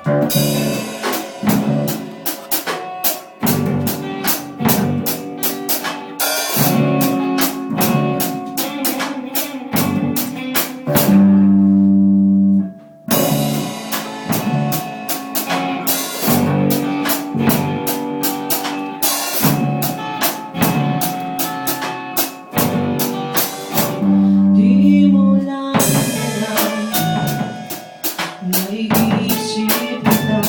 Di mo lang alam, naiisip kita.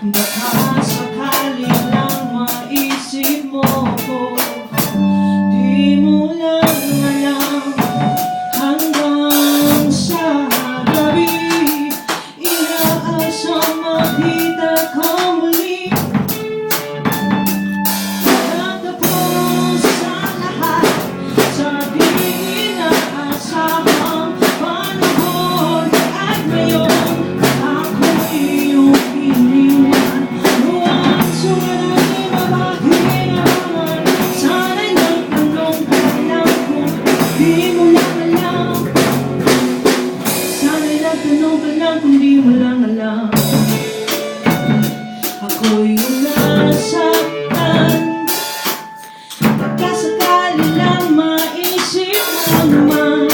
Baka sakali lang maisip mo ko. Di mo lang alam, hanggang sa gabi inaasang makita ka muli. Natapos sa lahat, sa di inaasahang panahon. At ngayon ako iyong iniwan. Huwag sumunod na maghihinaman. Sana'y nagtanong ka lang kung di mo lang alam. Sana'y nagtanong ka lang kung di mo lang alam. Ako'y nasaktan. Pagkasakali lang maisip mo naman.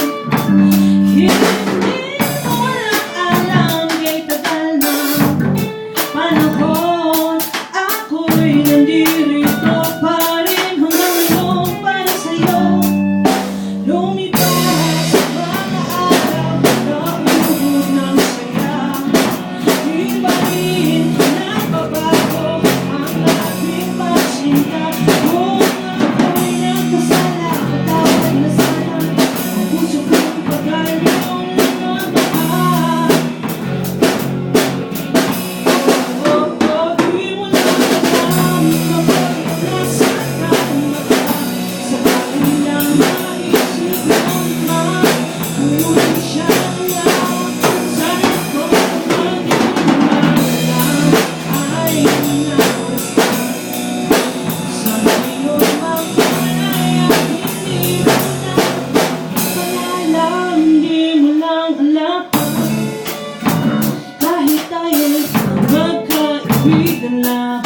Hindi mo lang alam, kay tagal na panahon. Ako'y nandirito pa rin hanggang ngayon para sa'yo. Lumipas sa mga araw, nauubos ng saya. Di ba rin nababago ang ating pagsinta? Kung ako'y nagkasala, patawad na sana. Ang puso ko'y bagal mong nagmamahal. Di mo lang alam, ako'y nasaktan mata. Sakali lang maisip naman, kung siya lang. Sana ko naman di mo alam, ay nabastan. Sana yun magpalaya, hindi mo na alam, di mo lang alam. Kahit tayo'y magkaibigan lang,